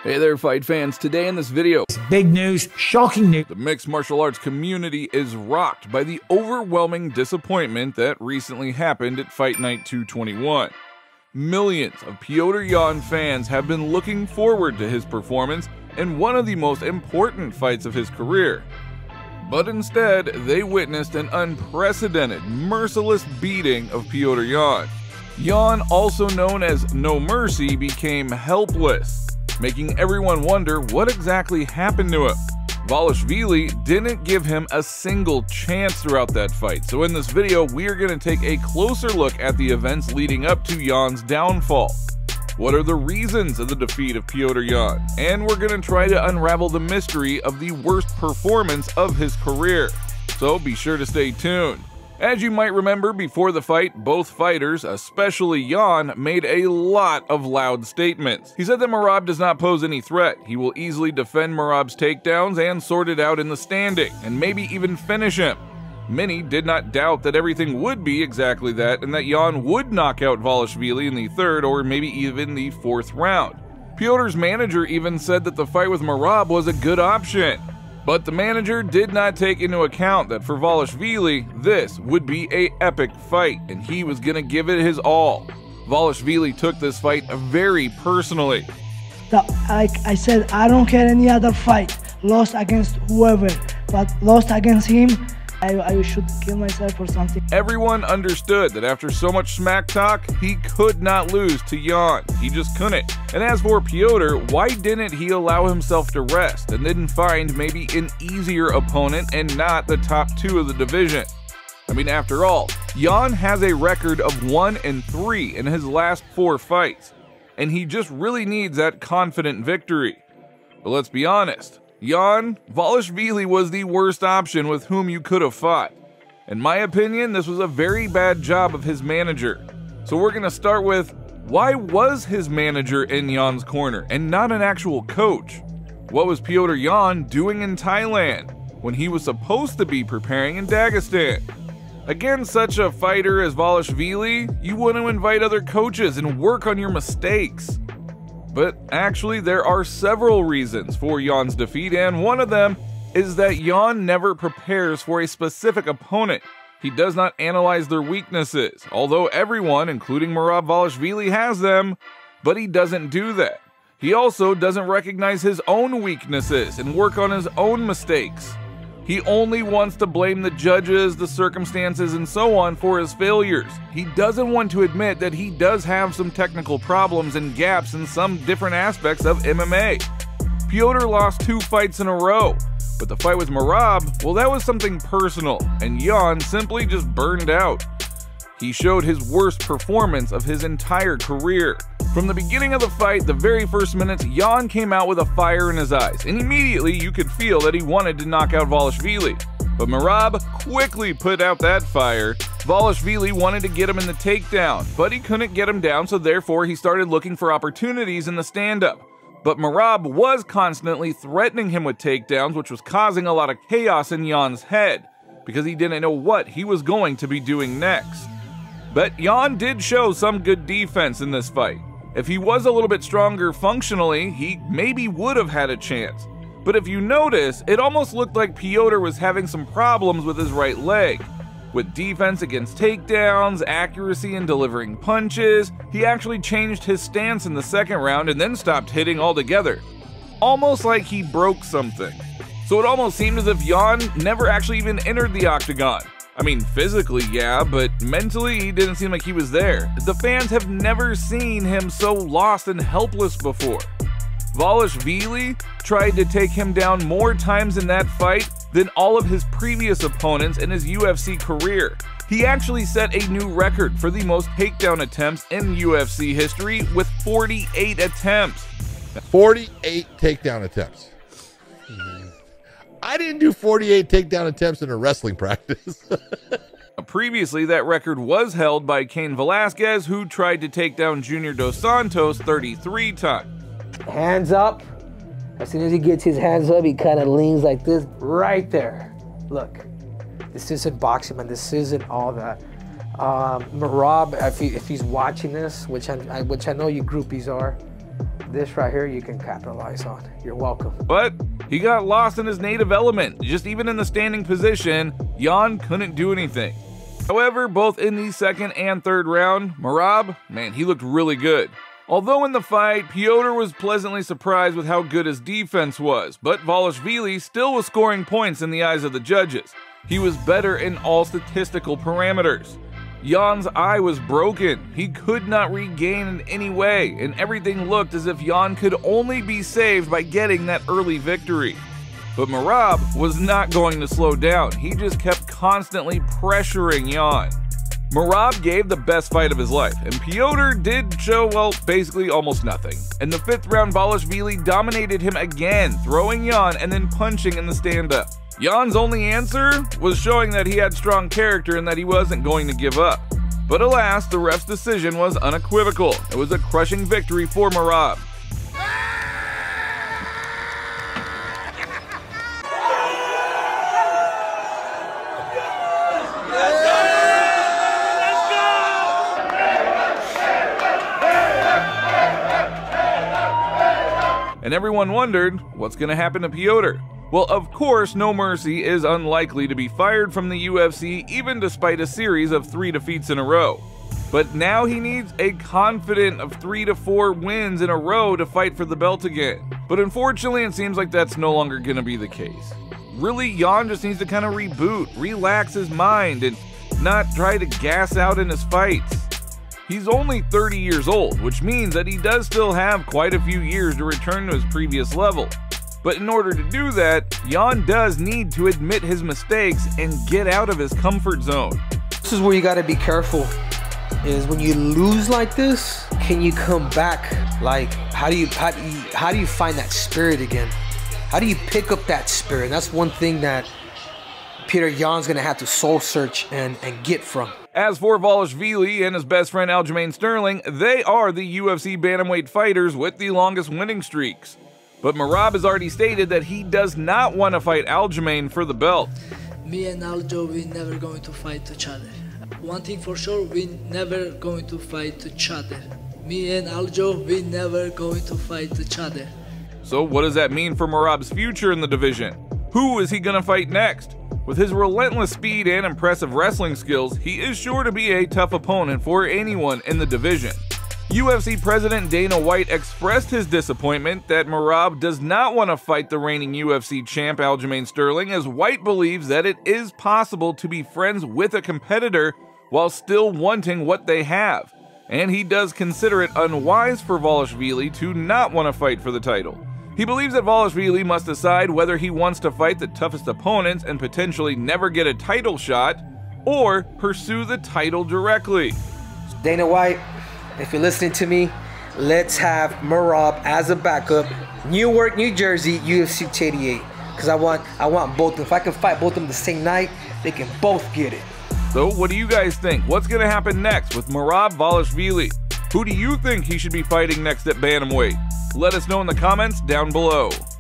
Hey there, fight fans. Today in this video, big news, shocking news. The mixed martial arts community is rocked by the overwhelming disappointment that recently happened at Fight Night 221. Millions of Petr Jaan fans have been looking forward to his performance in one of the most important fights of his career. But instead, they witnessed an unprecedented, merciless beating of Petr Jaan. Jaan, also known as No Mercy, became helpless, making everyone wonder what exactly happened to him. Dvalishvili didn't give him a single chance throughout that fight, so in this video we are going to take a closer look at the events leading up to Jaan's downfall. What are the reasons of the defeat of Petr Jaan? And we're going to try to unravel the mystery of the worst performance of his career. So be sure to stay tuned. As you might remember, before the fight, both fighters, especially Jaan, made a lot of loud statements. He said that Merab does not pose any threat. He will easily defend Merab's takedowns and sort it out in the standing, and maybe even finish him. Many did not doubt that everything would be exactly that, and that Jaan would knock out Dvalishvili in the third or maybe even the fourth round. Petr's manager even said that the fight with Merab was a good option. But the manager did not take into account that for Dvalishvili, this would be an epic fight, and he was going to give it his all. Dvalishvili took this fight very personally. Like I said, I don't care any other fight, lost against whoever, but lost against him, I should kill myself or something. Everyone understood that after so much smack talk, he could not lose to Jaan. He just couldn't. And as for Petr, why didn't he allow himself to rest and then find maybe an easier opponent and not the top two of the division? I mean, after all, Jaan has a record of 1-3 in his last 4 fights, and he just really needs that confident victory. But let's be honest, Dvalishvili was the worst option with whom you could have fought. In my opinion, this was a very bad job of his manager. So we're going to start with, why was his manager in Jaan's corner and not an actual coach? What was Petr Jaan doing in Thailand when he was supposed to be preparing in Dagestan? Against such a fighter as Dvalishvili, you want to invite other coaches and work on your mistakes. But actually, there are several reasons for Jaan's defeat, and one of them is that Jaan never prepares for a specific opponent. He does not analyze their weaknesses, although everyone, including Merab Dvalishvili, has them, but he doesn't do that. He also doesn't recognize his own weaknesses and work on his own mistakes. He only wants to blame the judges, the circumstances, and so on for his failures. He doesn't want to admit that he does have some technical problems and gaps in some different aspects of MMA. Petr lost 2 fights in a row, but the fight with Merab, well, that was something personal, and Jaan simply just burned out. He showed his worst performance of his entire career. From the beginning of the fight, the very first minutes, Jaan came out with a fire in his eyes, and immediately you could feel that he wanted to knock out Dvalishvili. But Merab quickly put out that fire. Dvalishvili wanted to get him in the takedown, but he couldn't get him down, so therefore he started looking for opportunities in the stand-up. But Merab was constantly threatening him with takedowns, which was causing a lot of chaos in Jaan's head, because he didn't know what he was going to be doing next. But Jaan did show some good defense in this fight. If he was a little bit stronger functionally, he maybe would have had a chance. But if you notice, it almost looked like Petr was having some problems with his right leg. With defense against takedowns, accuracy in delivering punches, he actually changed his stance in the second round and then stopped hitting altogether. Almost like he broke something. So it almost seemed as if Jaan never actually even entered the octagon. I mean, physically, yeah, but mentally, he didn't seem like he was there. The fans have never seen him so lost and helpless before. Dvalishvili tried to take him down more times in that fight than all of his previous opponents in his UFC career. He actually set a new record for the most takedown attempts in UFC history with 48 attempts. 48 takedown attempts. I didn't do 48 takedown attempts in a wrestling practice. Previously, that record was held by Cain Velasquez, who tried to take down Junior Dos Santos 33 times. Hands up. As soon as he gets his hands up, he kind of leans like this, right there. Look, this isn't boxing, man. This isn't all that. Merab, if he's watching this, which I know you groupies are, This right here you can capitalize on. You're welcome. But he got lost in his native element. Just even in the standing position, Jaan couldn't do anything. However, both in the second and third round, Merab, man, he looked really good. Although in the fight, Petr was pleasantly surprised with how good his defense was, but Dvalishvili still was scoring points in the eyes of the judges. He was better in all statistical parameters. Jaan's eye was broken. He could not regain in any way, and everything looked as if Jaan could only be saved by getting that early victory. But Merab was not going to slow down. He just kept constantly pressuring Jaan. Merab gave the best fight of his life, and Petr did show, well, basically almost nothing. In the 5th round, Dvalishvili dominated him again, throwing Jaan and then punching in the stand-up. Jaan's only answer was showing that he had strong character and that he wasn't going to give up. But alas, the ref's decision was unequivocal. It was a crushing victory for Merab. And everyone wondered, what's going to happen to Petr? Well, of course, No Mercy is unlikely to be fired from the UFC even despite a series of 3 defeats in a row. But now he needs a confident of 3 to 4 wins in a row to fight for the belt again. But unfortunately, it seems like that's no longer going to be the case. Really, Jaan just needs to kind of reboot, relax his mind, and not try to gas out in his fights. He's only 30 years old, which means that he does still have quite a few years to return to his previous level. But in order to do that, Jaan does need to admit his mistakes and get out of his comfort zone. This is where you gotta be careful, is when you lose like this, can you come back? Like, how do you find that spirit again? How do you pick up that spirit? That's one thing that Petr Jaan's gonna have to soul search and get from. As for Dvalishvili and his best friend Aljamain Sterling, they are the UFC bantamweight fighters with the longest winning streaks. But Merab has already stated that he does not want to fight Aljamain for the belt. Me and Aljo, we never going to fight each other. One thing for sure, we never going to fight each other. Me and Aljo, we never going to fight each other. So what does that mean for Merab's future in the division? Who is he going to fight next? With his relentless speed and impressive wrestling skills, he is sure to be a tough opponent for anyone in the division. UFC President Dana White expressed his disappointment that Merab does not want to fight the reigning UFC champ Aljamain Sterling, as White believes that it is possible to be friends with a competitor while still wanting what they have. And he does consider it unwise for Dvalishvili to not want to fight for the title. He believes that Dvalishvili must decide whether he wants to fight the toughest opponents and potentially never get a title shot, or pursue the title directly. Dana White, if you're listening to me, let's have Merab as a backup. Newark, New Jersey, UFC 288. Because I want both of them. If I can fight both of them the same night, they can both get it. So what do you guys think? What's going to happen next with Merab Dvalishvili? Who do you think he should be fighting next at bantamweight? Let us know in the comments down below.